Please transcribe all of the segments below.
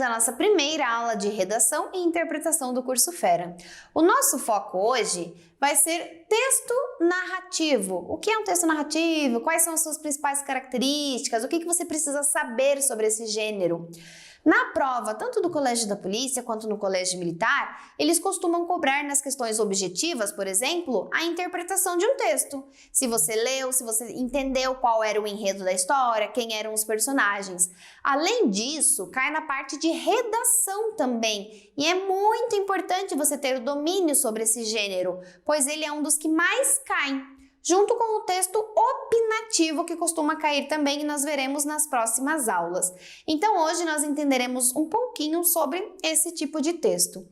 à nossa primeira aula de redação e interpretação do curso Fera. O nosso foco hoje vai ser texto narrativo. O que é um texto narrativo? Quais são as suas principais características? O que você precisa saber sobre esse gênero? Na prova, tanto do Colégio da Polícia quanto no Colégio Militar, eles costumam cobrar nas questões objetivas, por exemplo, a interpretação de um texto. Se você leu, se você entendeu qual era o enredo da história, quem eram os personagens. Além disso, cai na parte de redação também. E é muito importante você ter o domínio sobre esse gênero, pois ele é um dos que mais caem, junto com o texto opinativo que costuma cair também e nós veremos nas próximas aulas. Então hoje nós entenderemos um pouquinho sobre esse tipo de texto.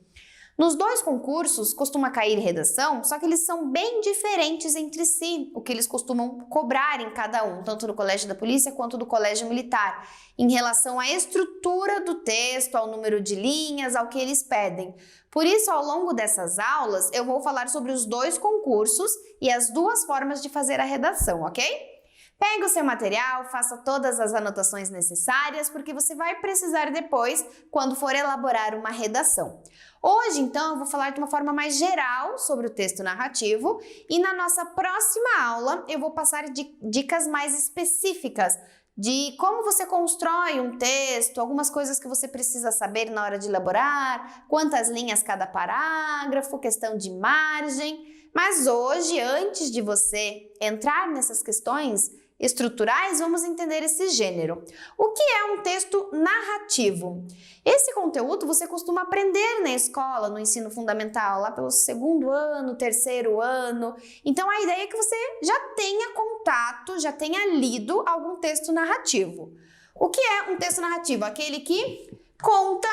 Nos dois concursos costuma cair redação, só que eles são bem diferentes entre si, o que eles costumam cobrar em cada um, tanto do Colégio da Polícia quanto do Colégio Militar, em relação à estrutura do texto, ao número de linhas, ao que eles pedem. Por isso, ao longo dessas aulas, eu vou falar sobre os dois concursos e as duas formas de fazer a redação, ok? Pegue o seu material, faça todas as anotações necessárias, porque você vai precisar depois, quando for elaborar uma redação. Hoje, então, eu vou falar de uma forma mais geral sobre o texto narrativo e na nossa próxima aula eu vou passar dicas mais específicas de como você constrói um texto, algumas coisas que você precisa saber na hora de elaborar, quantas linhas cada parágrafo, questão de margem. Mas hoje, antes de você entrar nessas questões estruturais, vamos entender esse gênero. O que é um texto narrativo? Esse conteúdo você costuma aprender na escola, no ensino fundamental, lá pelo segundo ano, terceiro ano. Então a ideia é que você já tenha contato, já tenha lido algum texto narrativo. O que é um texto narrativo? Aquele que conta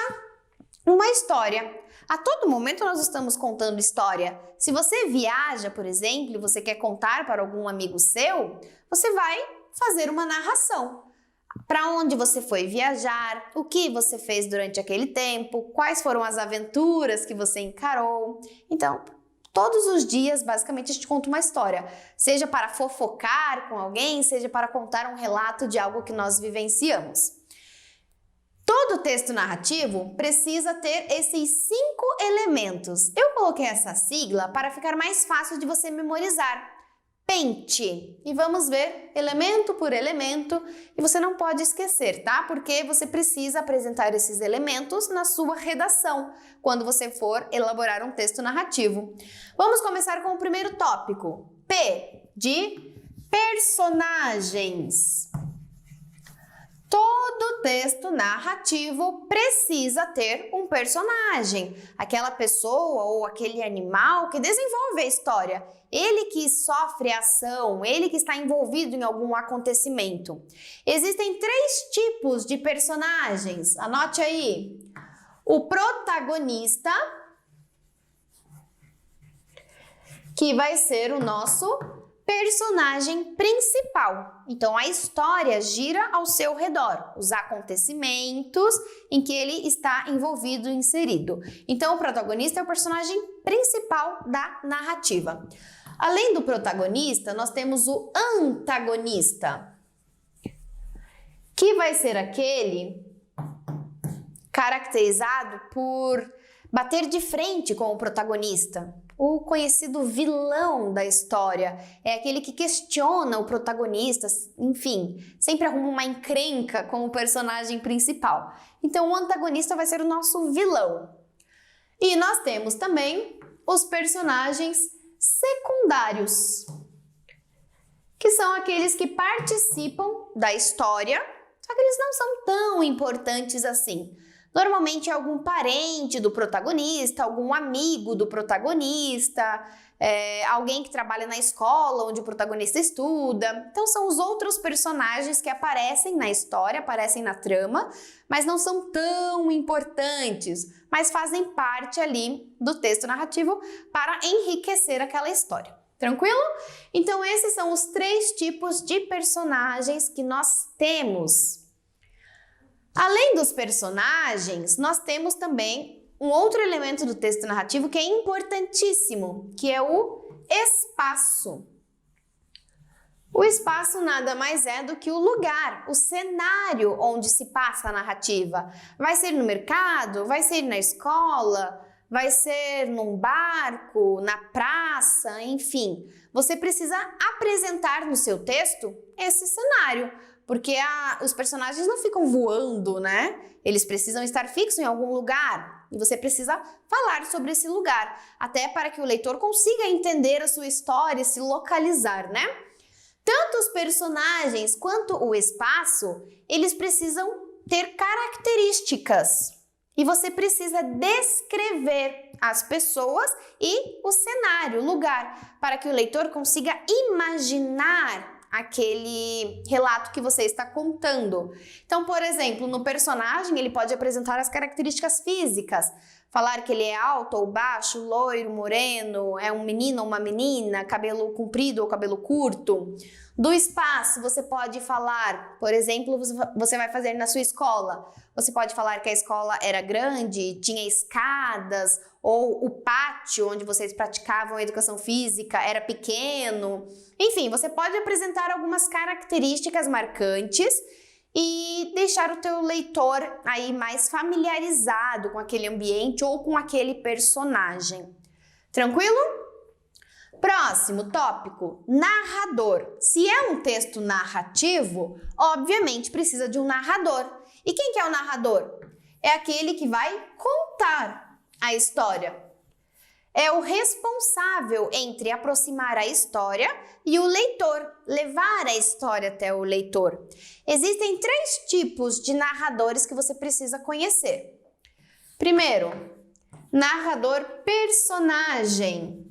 uma história. A todo momento nós estamos contando história. Se você viaja, por exemplo, e você quer contar para algum amigo seu, você vai fazer uma narração. Para onde você foi viajar, o que você fez durante aquele tempo, quais foram as aventuras que você encarou. Então, todos os dias, basicamente, a gente conta uma história. Seja para fofocar com alguém, seja para contar um relato de algo que nós vivenciamos. Todo texto narrativo precisa ter esses 5 elementos. Eu coloquei essa sigla para ficar mais fácil de você memorizar. PENTE. E vamos ver elemento por elemento e você não pode esquecer, tá? Porque você precisa apresentar esses elementos na sua redação, quando você for elaborar um texto narrativo. Vamos começar com o primeiro tópico. P de personagens. Todo texto narrativo precisa ter um personagem, aquela pessoa ou aquele animal que desenvolve a história, ele que sofre a ação, ele que está envolvido em algum acontecimento. Existem 3 tipos de personagens, anote aí. O protagonista, que vai ser o nosso personagem principal. Então, a história gira ao seu redor, os acontecimentos em que ele está envolvido, inserido. Então, o protagonista é o personagem principal da narrativa. Além do protagonista, nós temos o antagonista, que vai ser aquele caracterizado por bater de frente com o protagonista. O conhecido vilão da história é aquele que questiona o protagonista, enfim, sempre arruma uma encrenca com o personagem principal. Então, o antagonista vai ser o nosso vilão. E nós temos também os personagens secundários, que são aqueles que participam da história, só que eles não são tão importantes assim. Normalmente é algum parente do protagonista, algum amigo do protagonista, alguém que trabalha na escola onde o protagonista estuda. Então são os outros personagens que aparecem na história, aparecem na trama, mas não são tão importantes, mas fazem parte ali do texto narrativo para enriquecer aquela história. Tranquilo? Então esses são os 3 tipos de personagens que nós temos. Além dos personagens, nós temos também um outro elemento do texto narrativo que é importantíssimo, que é o espaço. O espaço nada mais é do que o lugar, o cenário onde se passa a narrativa. Vai ser no mercado, vai ser na escola, vai ser num barco, na praça, enfim. Você precisa apresentar no seu texto esse cenário, porque os personagens não ficam voando, né? Eles precisam estar fixos em algum lugar e você precisa falar sobre esse lugar, até para que o leitor consiga entender a sua história e se localizar, né? Tanto os personagens quanto o espaço, eles precisam ter características. E você precisa descrever as pessoas e o cenário, o lugar, para que o leitor consiga imaginar aquele relato que você está contando. Então, por exemplo, no personagem, ele pode apresentar as características físicas, falar que ele é alto ou baixo, loiro, moreno, é um menino ou uma menina, cabelo comprido ou cabelo curto. Do espaço, você pode falar, por exemplo, você vai fazer na sua escola. Você pode falar que a escola era grande, tinha escadas, ou o pátio onde vocês praticavam a educação física era pequeno. Enfim, você pode apresentar algumas características marcantes e deixar o teu leitor aí mais familiarizado com aquele ambiente ou com aquele personagem. Tranquilo? Próximo tópico, narrador. Se é um texto narrativo, obviamente precisa de um narrador. E quem que é o narrador? É aquele que vai contar a história. É o responsável entre aproximar a história e o leitor, levar a história até o leitor. Existem 3 tipos de narradores que você precisa conhecer. Primeiro, narrador personagem.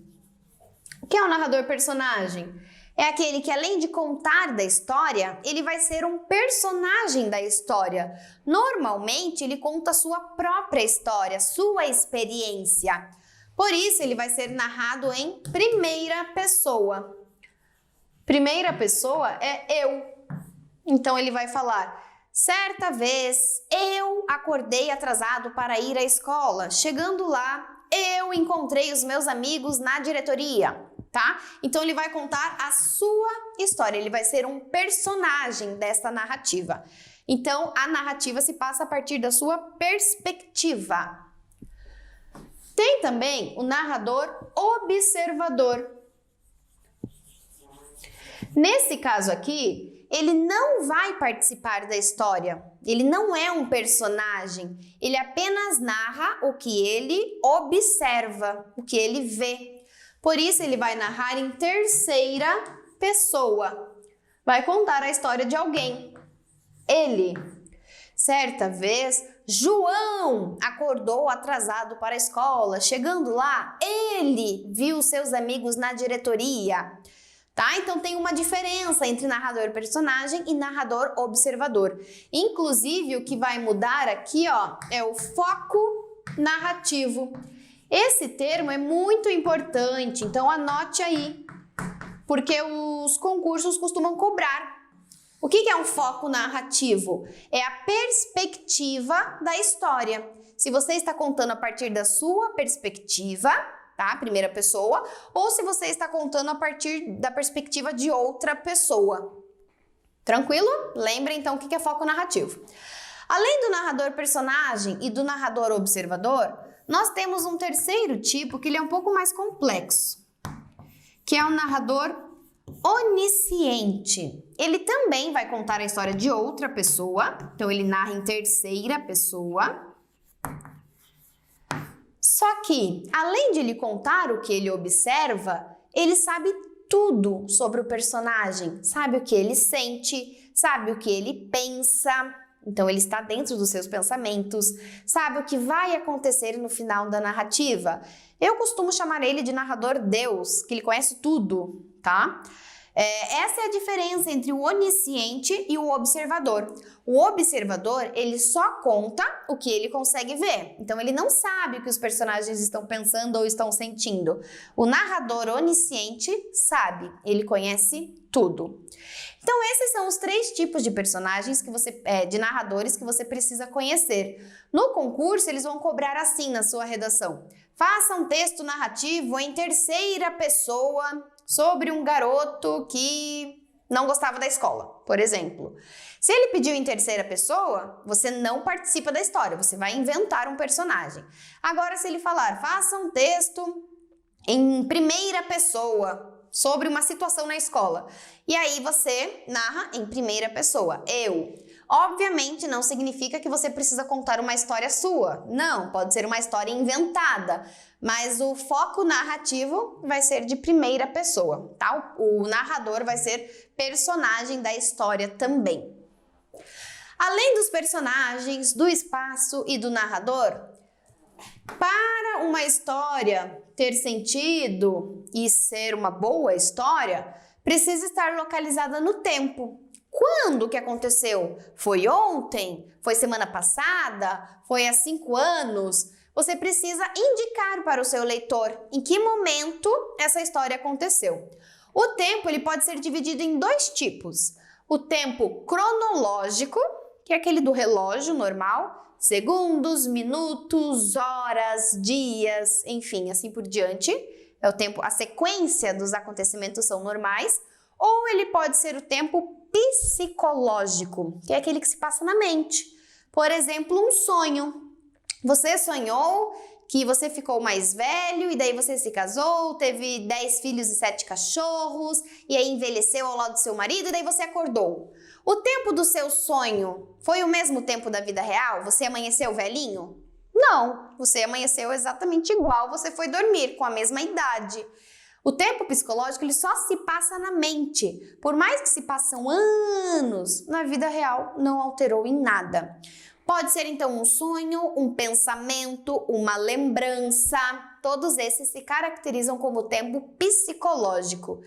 O que é um narrador personagem? É aquele que, além de contar da história, ele vai ser um personagem da história. Normalmente, ele conta a sua própria história, sua experiência. Por isso, ele vai ser narrado em primeira pessoa. Primeira pessoa é eu. Então, ele vai falar: certa vez, eu acordei atrasado para ir à escola. Chegando lá, eu encontrei os meus amigos na diretoria. Tá? Então ele vai contar a sua história, ele vai ser um personagem dessa narrativa. Então a narrativa se passa a partir da sua perspectiva. Tem também o narrador observador. Nesse caso aqui, ele não vai participar da história, ele não é um personagem, ele apenas narra o que ele observa, o que ele vê. Por isso, ele vai narrar em terceira pessoa. Vai contar a história de alguém. Ele. Certa vez, João acordou atrasado para a escola. Chegando lá, ele viu seus amigos na diretoria. Tá? Então, tem uma diferença entre narrador personagem e narrador observador. Inclusive, o que vai mudar aqui, ó, é o foco narrativo. Esse termo é muito importante, então anote aí, porque os concursos costumam cobrar. O que é um foco narrativo? É a perspectiva da história. Se você está contando a partir da sua perspectiva, tá? Primeira pessoa, ou se você está contando a partir da perspectiva de outra pessoa. Tranquilo? Lembre então o que é foco narrativo. Além do narrador personagem e do narrador observador, nós temos um terceiro tipo que ele é um pouco mais complexo, que é o narrador onisciente. Ele também vai contar a história de outra pessoa, então ele narra em terceira pessoa. Só que, além de ele contar o que ele observa, ele sabe tudo sobre o personagem, sabe o que ele sente, sabe o que ele pensa. Então, ele está dentro dos seus pensamentos, sabe o que vai acontecer no final da narrativa. Eu costumo chamar ele de narrador Deus, que ele conhece tudo, tá? Essa é a diferença entre o onisciente e o observador. O observador, ele só conta o que ele consegue ver. Então, ele não sabe o que os personagens estão pensando ou estão sentindo. O narrador onisciente sabe, ele conhece tudo. Então, esses são os 3 tipos de personagens de narradores que você precisa conhecer. No concurso, eles vão cobrar assim na sua redação: faça um texto narrativo em terceira pessoa sobre um garoto que não gostava da escola, por exemplo. Se ele pediu em terceira pessoa, você não participa da história, você vai inventar um personagem. Agora, se ele falar, faça um texto em primeira pessoa sobre uma situação na escola, e aí você narra em primeira pessoa, eu. Obviamente não significa que você precisa contar uma história sua, não, pode ser uma história inventada, mas o foco narrativo vai ser de primeira pessoa, tá? O narrador vai ser personagem da história também. Além dos personagens, do espaço e do narrador, para uma história ter sentido e ser uma boa história, precisa estar localizada no tempo. Quando que aconteceu? Foi ontem? Foi semana passada? Foi há 5 anos? Você precisa indicar para o seu leitor em que momento essa história aconteceu. O tempo ele pode ser dividido em 2 tipos. O tempo cronológico, que é aquele do relógio normal, segundos, minutos, horas, dias, enfim, assim por diante. É o tempo, a sequência dos acontecimentos são normais. Ou ele pode ser o tempo psicológico, que é aquele que se passa na mente. Por exemplo, um sonho. Você sonhou que você ficou mais velho e daí você se casou, teve 10 filhos e 7 cachorros e aí envelheceu ao lado do seu marido e daí você acordou. O tempo do seu sonho foi o mesmo tempo da vida real? Você amanheceu velhinho? Não, você amanheceu exatamente igual, você foi dormir com a mesma idade. O tempo psicológico ele só se passa na mente. Por mais que se passam anos, na vida real não alterou em nada. Pode ser então um sonho, um pensamento, uma lembrança. Todos esses se caracterizam como tempo psicológico.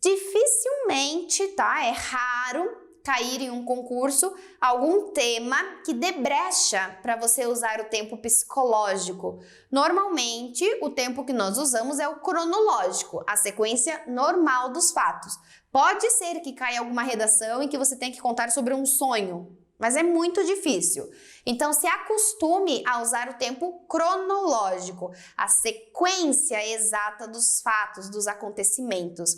Dificilmente, tá? É raro cair em um concurso algum tema que dê brecha para você usar o tempo psicológico. Normalmente, o tempo que nós usamos é o cronológico, a sequência normal dos fatos. Pode ser que caia alguma redação em que você tem que contar sobre um sonho, mas é muito difícil. Então, se acostume a usar o tempo cronológico, a sequência exata dos fatos, dos acontecimentos.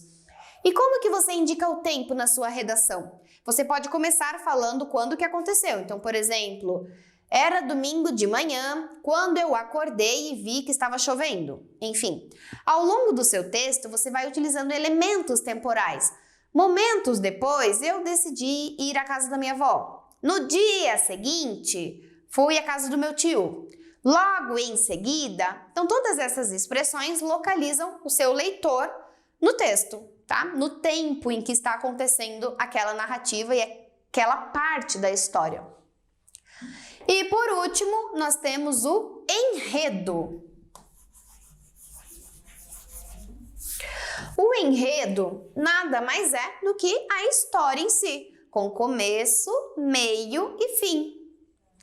E como que você indica o tempo na sua redação? Você pode começar falando quando que aconteceu. Então, por exemplo, era domingo de manhã, quando eu acordei e vi que estava chovendo. Enfim, ao longo do seu texto, você vai utilizando elementos temporais. Momentos depois, eu decidi ir à casa da minha avó. No dia seguinte, fui à casa do meu tio. Logo em seguida, então todas essas expressões localizam o seu leitor no texto, tá? No tempo em que está acontecendo aquela narrativa e aquela parte da história. E por último, nós temos o enredo. O enredo nada mais é do que a história em si, com começo, meio e fim.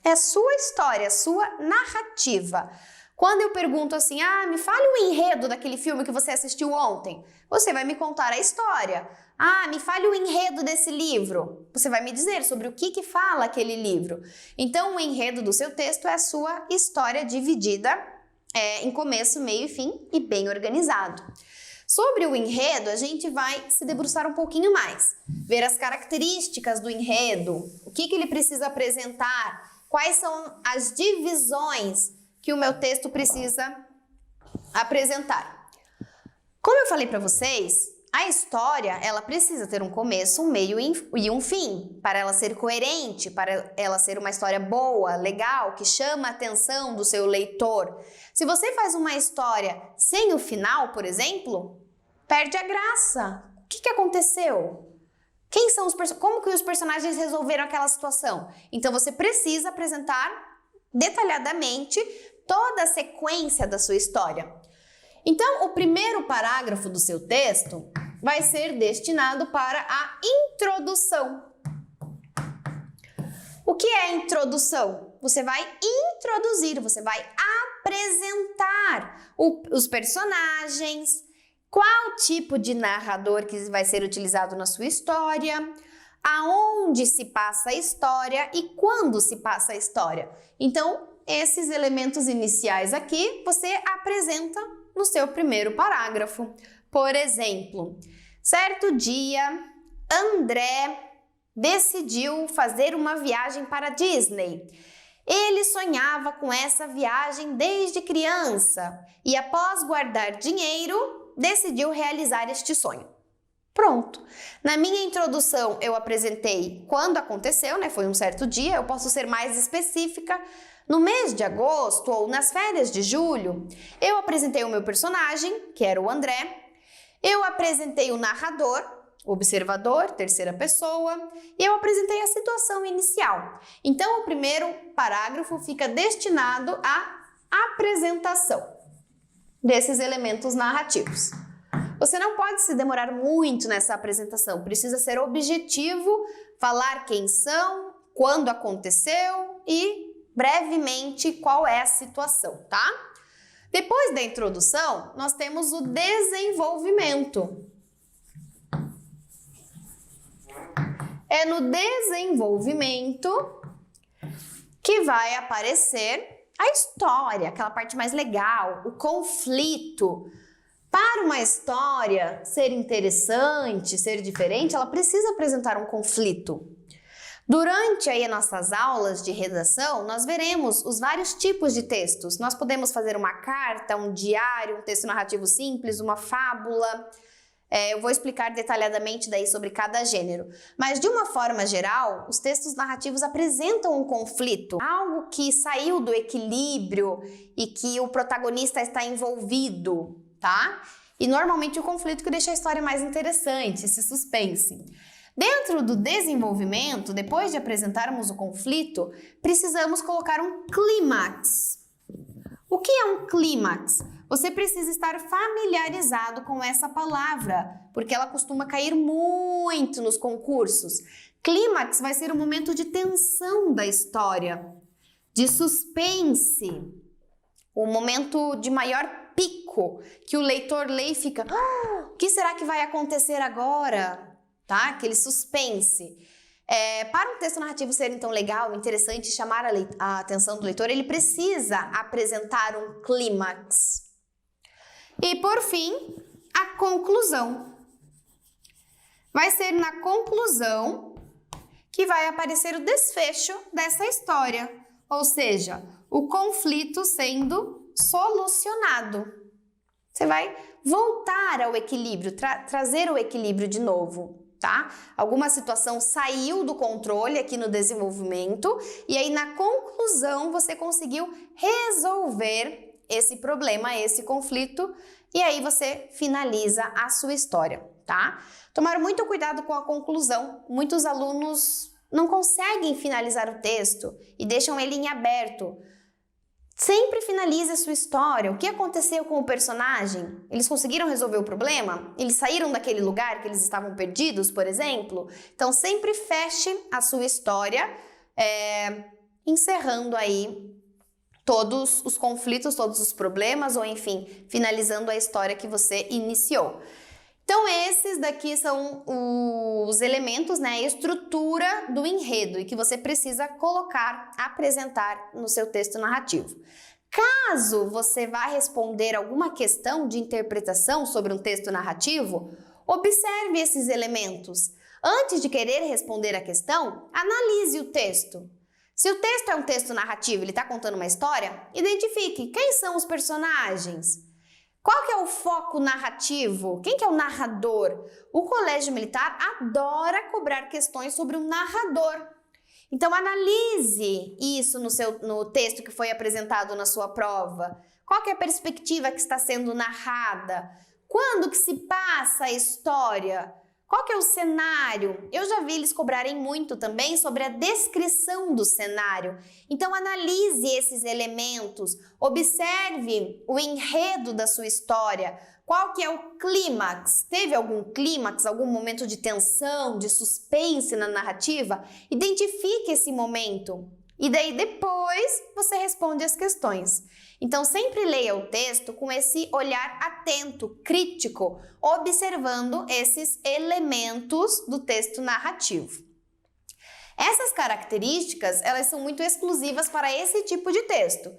É sua história, sua narrativa. Quando eu pergunto assim, me fale o enredo daquele filme que você assistiu ontem, você vai me contar a história. Me fale o enredo desse livro. Você vai me dizer sobre o que fala aquele livro. Então, o enredo do seu texto é a sua história dividida em começo, meio e fim e bem organizado. Sobre o enredo, a gente vai se debruçar um pouquinho mais, ver as características do enredo, o que ele precisa apresentar, quais são as divisões que o meu texto precisa apresentar. Como eu falei para vocês, a história ela precisa ter um começo, um meio e um fim, para ela ser coerente, para ela ser uma história boa, legal, que chama a atenção do seu leitor. Se você faz uma história sem o final, por exemplo, perde a graça. O que aconteceu? Quem são como que os personagens resolveram aquela situação? Então você precisa apresentar detalhadamente toda a sequência da sua história. Então, o primeiro parágrafo do seu texto vai ser destinado para a introdução. O que é introdução? Você vai introduzir, você vai apresentar os personagens, qual tipo de narrador que vai ser utilizado na sua história, aonde se passa a história e quando se passa a história. Então, esses elementos iniciais aqui você apresenta no seu primeiro parágrafo. Por exemplo, certo dia André decidiu fazer uma viagem para Disney. Ele sonhava com essa viagem desde criança e, após guardar dinheiro, decidiu realizar este sonho. Pronto. Na minha introdução eu apresentei quando aconteceu, né? Foi um certo dia, eu posso ser mais específica. No mês de agosto ou nas férias de julho, eu apresentei o meu personagem, que era o André. Eu apresentei o narrador, o observador, terceira pessoa, e eu apresentei a situação inicial. Então, o primeiro parágrafo fica destinado à apresentação desses elementos narrativos. Você não pode se demorar muito nessa apresentação, precisa ser objetivo, falar quem são, quando aconteceu e brevemente qual é a situação, tá? Depois da introdução, nós temos o desenvolvimento. É no desenvolvimento que vai aparecer a história, aquela parte mais legal, o conflito. Para uma história ser interessante, ser diferente, ela precisa apresentar um conflito. Durante aí as nossas aulas de redação, nós veremos os vários tipos de textos. Nós podemos fazer uma carta, um diário, um texto narrativo simples, uma fábula. Eu vou explicar detalhadamente daí sobre cada gênero. Mas de uma forma geral, os textos narrativos apresentam um conflito, algo que saiu do equilíbrio e que o protagonista está envolvido, tá? E normalmente o conflito que deixa a história mais interessante, esse suspense. Dentro do desenvolvimento, depois de apresentarmos o conflito, precisamos colocar um clímax. O que é um clímax? Você precisa estar familiarizado com essa palavra, porque ela costuma cair muito nos concursos. Clímax vai ser o momento de tensão da história, de suspense, o momento de maior pico, que o leitor lê e fica: o que será que vai acontecer agora? Tá? Aquele suspense. Para um texto narrativo ser então legal, interessante, chamar a atenção do leitor, ele precisa apresentar um clímax. E por fim, a conclusão. Vai ser na conclusão que vai aparecer o desfecho dessa história, ou seja, o conflito sendo solucionado. Você vai voltar ao equilíbrio, trazer o equilíbrio de novo. Tá? Alguma situação saiu do controle aqui no desenvolvimento e aí na conclusão você conseguiu resolver esse problema, esse conflito, e aí você finaliza a sua história, tá? Tomar muito cuidado com a conclusão. Muitos alunos não conseguem finalizar o texto e deixam ele em aberto. Sempre finalize a sua história. O que aconteceu com o personagem? Eles conseguiram resolver o problema? Eles saíram daquele lugar que eles estavam perdidos, por exemplo? Então, sempre feche a sua história, encerrando aí todos os conflitos, todos os problemas, ou enfim, finalizando a história que você iniciou. Então, esses daqui são os elementos, né, a estrutura do enredo e que você precisa colocar, apresentar no seu texto narrativo. Caso você vá responder alguma questão de interpretação sobre um texto narrativo, observe esses elementos. Antes de querer responder a questão, analise o texto. Se o texto é um texto narrativo, ele está contando uma história, identifique quem são os personagens. Qual que é o foco narrativo? Quem que é o narrador? O Colégio Militar adora cobrar questões sobre o narrador. Então, analise isso no texto que foi apresentado na sua prova. Qual que é a perspectiva que está sendo narrada? Quando que se passa a história? Qual que é o cenário? Eu já vi eles cobrarem muito também sobre a descrição do cenário. Então, analise esses elementos, observe o enredo da sua história. Qual que é o clímax? Teve algum clímax, algum momento de tensão, de suspense na narrativa? Identifique esse momento e daí depois você responde as questões. Então, sempre leia o texto com esse olhar atento, crítico, observando esses elementos do texto narrativo. Essas características, elas são muito exclusivas para esse tipo de texto.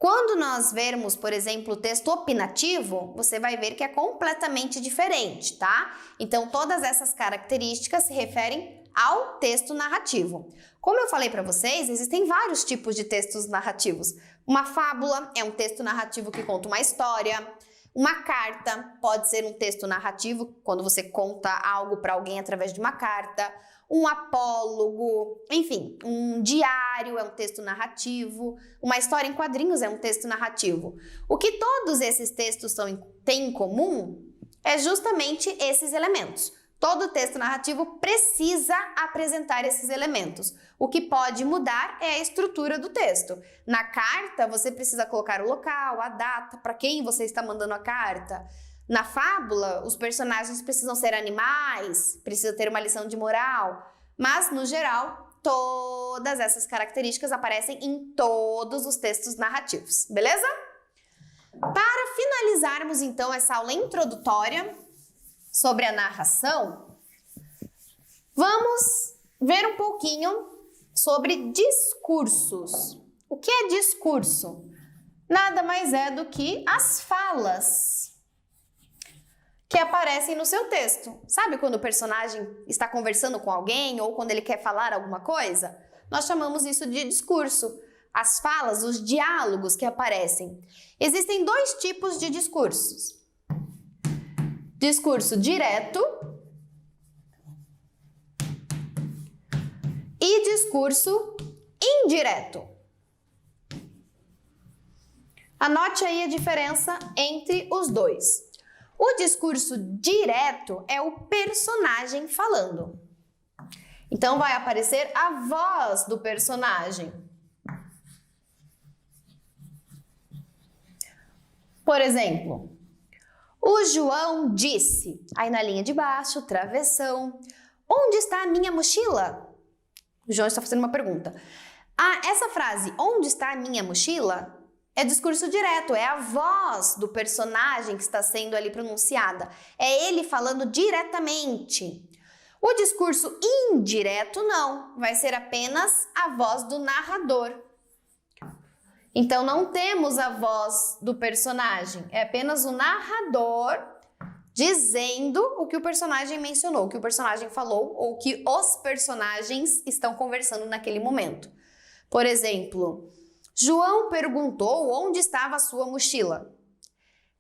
Quando nós vermos, por exemplo, o texto opinativo, você vai ver que é completamente diferente, tá? Então, todas essas características se referem ao texto narrativo. Como eu falei para vocês, existem vários tipos de textos narrativos. Uma fábula é um texto narrativo que conta uma história. Uma carta pode ser um texto narrativo, quando você conta algo para alguém através de uma carta. Um apólogo, enfim, um diário é um texto narrativo. Uma história em quadrinhos é um texto narrativo. O que todos esses textos têm em comum é justamente esses elementos. Todo texto narrativo precisa apresentar esses elementos. O que pode mudar é a estrutura do texto. Na carta, você precisa colocar o local, a data, para quem você está mandando a carta. Na fábula, os personagens precisam ser animais, precisa ter uma lição de moral. Mas, no geral, todas essas características aparecem em todos os textos narrativos, beleza? Para finalizarmos, então, essa aula introdutória sobre a narração, vamos ver um pouquinho sobre discursos. O que é discurso? Nada mais é do que as falas que aparecem no seu texto. Sabe quando o personagem está conversando com alguém ou quando ele quer falar alguma coisa? Nós chamamos isso de discurso. As falas, os diálogos que aparecem. Existem dois tipos de discursos. Discurso direto e discurso indireto. Anote aí a diferença entre os dois. O discurso direto é o personagem falando. Então vai aparecer a voz do personagem. Por exemplo, o João disse, aí na linha de baixo, travessão, onde está a minha mochila? O João está fazendo uma pergunta. Essa frase, onde está a minha mochila? É discurso direto, é a voz do personagem que está sendo ali pronunciada. É ele falando diretamente. O discurso indireto não, vai ser apenas a voz do narrador. Então não temos a voz do personagem, é apenas o narrador dizendo o que o personagem mencionou, o que o personagem falou ou o que os personagens estão conversando naquele momento. Por exemplo, João perguntou onde estava a sua mochila.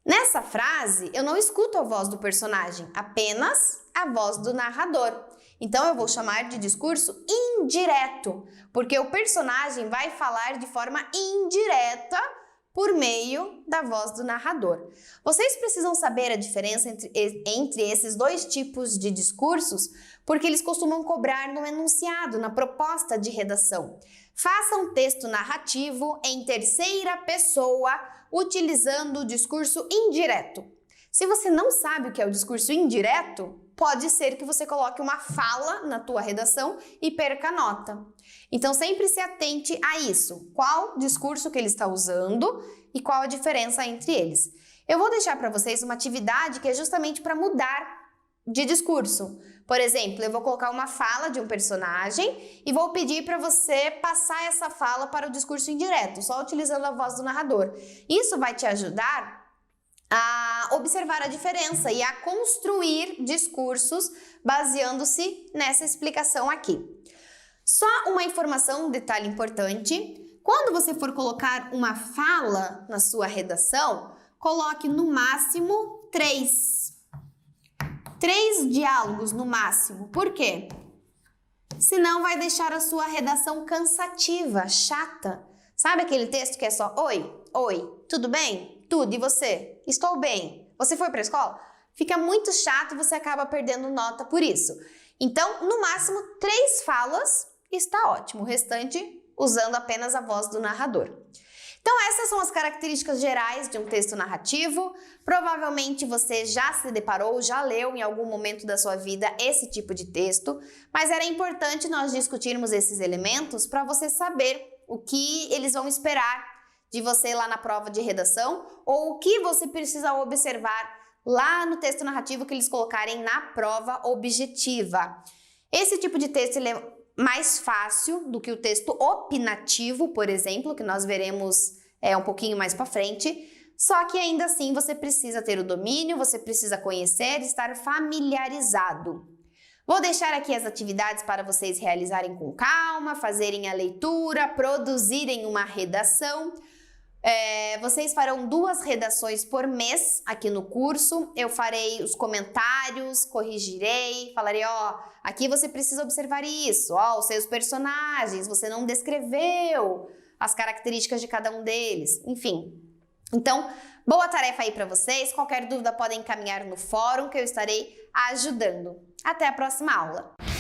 Nessa frase, eu não escuto a voz do personagem, apenas a voz do narrador. Então, eu vou chamar de discurso indireto, porque o personagem vai falar de forma indireta por meio da voz do narrador. Vocês precisam saber a diferença entre esses dois tipos de discursos, porque eles costumam cobrar no enunciado, na proposta de redação. Faça um texto narrativo em terceira pessoa, utilizando o discurso indireto. Se você não sabe o que é o discurso indireto, pode ser que você coloque uma fala na tua redação e perca a nota. Então, sempre se atente a isso. Qual discurso que ele está usando e qual a diferença entre eles. Eu vou deixar para vocês uma atividade que é justamente para mudar de discurso. Por exemplo, eu vou colocar uma fala de um personagem e vou pedir para você passar essa fala para o discurso indireto, só utilizando a voz do narrador. Isso vai te ajudar a observar a diferença e a construir discursos baseando-se nessa explicação aqui. Só uma informação, um detalhe importante. Quando você for colocar uma fala na sua redação, coloque no máximo 3 diálogos no máximo. Por quê? Senão vai deixar a sua redação cansativa, chata. Sabe aquele texto que é só oi, tudo bem? Tudo, e você? Estou bem. Você foi para a escola? Fica muito chato e você acaba perdendo nota por isso. Então, no máximo 3 falas está ótimo. O restante usando apenas a voz do narrador. Então, essas são as características gerais de um texto narrativo. Provavelmente você já se deparou, já leu em algum momento da sua vida esse tipo de texto, mas era importante nós discutirmos esses elementos para você saber o que eles vão esperar de você lá na prova de redação ou o que você precisa observar lá no texto narrativo que eles colocarem na prova objetiva. Esse tipo de texto ele é mais fácil do que o texto opinativo, por exemplo, que nós veremos um pouquinho mais para frente. Só que ainda assim você precisa ter o domínio, você precisa conhecer e estar familiarizado. Vou deixar aqui as atividades para vocês realizarem com calma, fazerem a leitura, produzirem uma redação. Vocês farão 2 redações por mês aqui no curso. Eu farei os comentários, corrigirei, falarei, aqui você precisa observar isso, os seus personagens, você não descreveu as características de cada um deles, enfim. Então, boa tarefa aí para vocês. Qualquer dúvida podem encaminhar no fórum que eu estarei ajudando. Até a próxima aula!